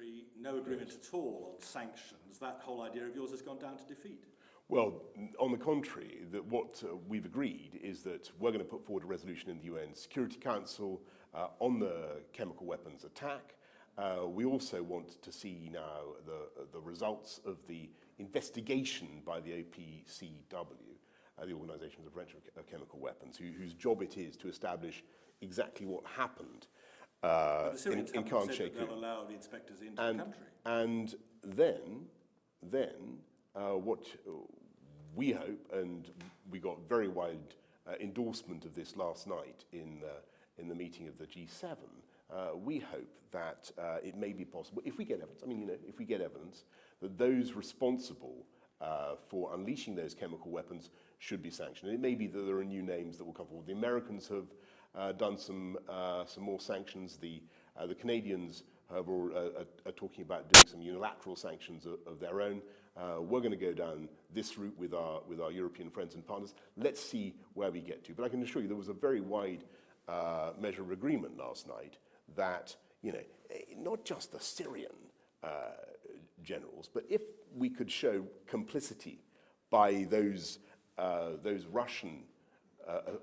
Secretary, no agreement at all on sanctions. That whole idea of yours has gone down to defeat. Well, on the contrary, that what we've agreed is that we're going to put forward a resolution in the UN Security Council on the chemical weapons attack. We also want to see now the results of the investigation by the OPCW, the Organisation of Prevention of Chemical Weapons, whose job it is to establish exactly what happened But the Syrians in haven't Khan said that Sheikhoun. they'll allow the inspectors into the country. And then what we hope, and we got very wide endorsement of this last night in the meeting of the G7, we hope that it may be possible, if we get evidence, if we get evidence that those responsible for unleashing those chemical weapons should be sanctioned. And it may be that there are new names that will come forward. The Americans have done some more sanctions. The Canadians are talking about doing some unilateral sanctions of their own. We're going to go down this route with our European friends and partners. Let's see where we get to. But I can assure you there was a very wide measure of agreement last night that, not just the Syrian generals, but if we could show complicity by those Russian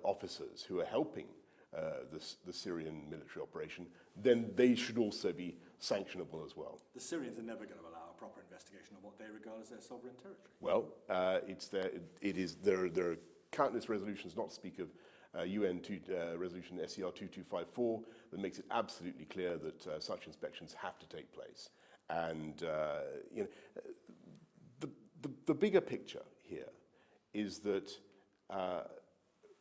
officers who are helping the Syrian military operation, then they should also be sanctionable as well. The Syrians are never going to allow a proper investigation of what they regard as their sovereign territory. Well, there are countless resolutions, not to speak of UN resolution SCR 2254, that makes it absolutely clear that such inspections have to take place. And the bigger picture here is that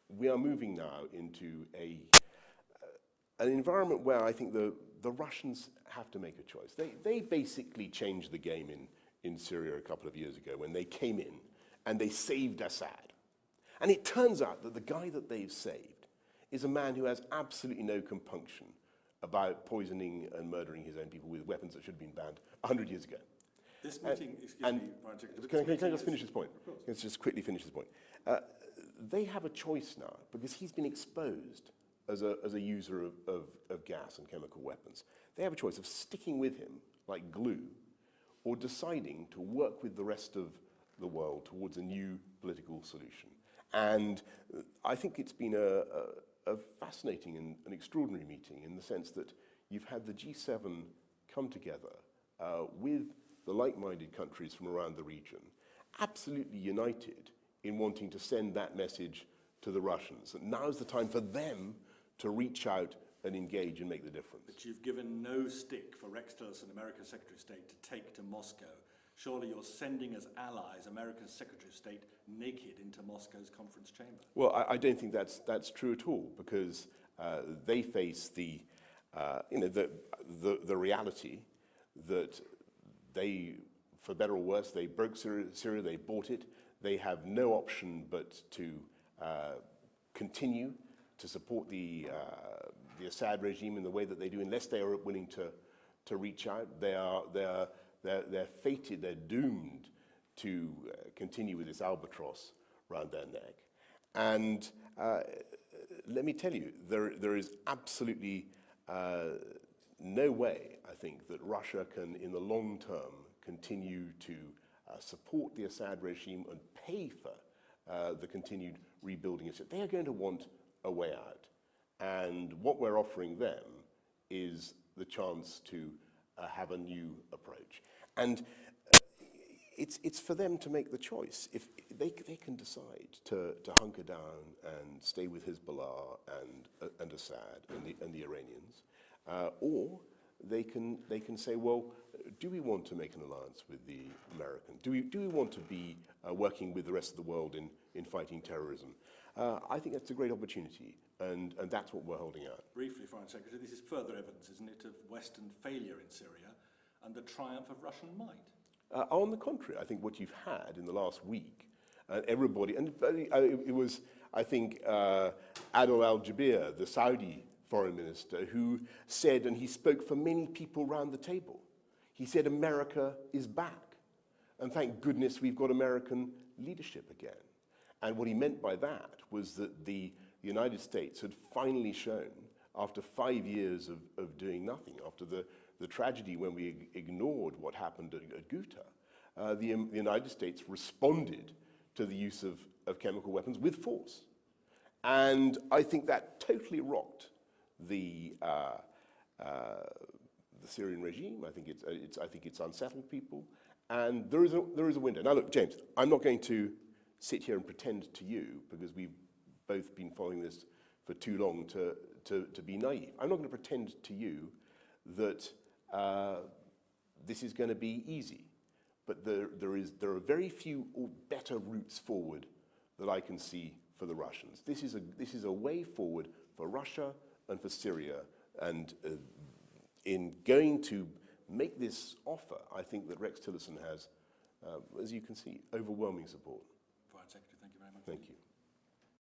we are moving now into an environment where I think the Russians have to make a choice. They basically changed the game in Syria a couple of years ago when they came in and they saved Assad. And it turns out that the guy that they've saved is a man who has absolutely no compunction about poisoning and murdering his own people with weapons that should have been banned 100 years ago. This meeting, Can I just finish this point? Let's just quickly finish this point. They have a choice now because he's been exposed as a user of gas and chemical weapons. They have a choice of sticking with him like glue or deciding to work with the rest of the world towards a new political solution. And I think it's been a fascinating and an extraordinary meeting in the sense that you've had the G7 come together with the like-minded countries from around the region, absolutely united in wanting to send that message to the Russians. And now's the time for them to reach out and engage and make the difference. But you've given no stick for Rex Tillerson, America's Secretary of State, to take to Moscow. Surely you're sending as allies America's Secretary of State naked into Moscow's conference chamber. Well, I don't think that's true at all, because they face the reality that they, for better or worse, they broke Syria, they bought it. They have no option but to continue to support the Assad regime in the way that they do, unless they are willing to reach out. They're fated, they're doomed to continue with this albatross around their neck. And let me tell you, there is absolutely no way, I think, that Russia can, in the long term, continue to support the Assad regime and pay for the continued rebuilding of Syria. They are going to want a way out. And what we're offering them is the chance to have a new approach. And it's for them to make the choice. If they can decide to hunker down and stay with Hezbollah and Assad and the Iranians, or they can say, well, do we want to make an alliance with the Americans? Do we want to be working with the rest of the world in fighting terrorism? I think that's a great opportunity, and that's what we're holding out. Briefly, Foreign Secretary, this is further evidence, isn't it, of Western failure in Syria and the triumph of Russian might? On the contrary, I think what you've had in the last week, everybody, and it was, I think, Adel al-Jaber, the Saudi foreign minister, who said, and he spoke for many people around the table, he said, America is back. And thank goodness we've got American leadership again. And what he meant by that was that the United States had finally shown, after 5 years of doing nothing, after the the tragedy when we ignored what happened at Ghouta, the United States responded to the use of chemical weapons with force. And I think that totally rocked the Syrian regime. I think it's unsettled people, and there is a window. Now, look, James, I'm not going to sit here and pretend to you, because we've both been following this for too long to be naive. I'm not going to pretend to you that this is going to be easy, but there are very few better routes forward that I can see for the Russians. This is a way forward for Russia and for Syria, and in going to make this offer, I think that Rex Tillerson has, as you can see, overwhelming support. Foreign Secretary, thank you very much. Thank you.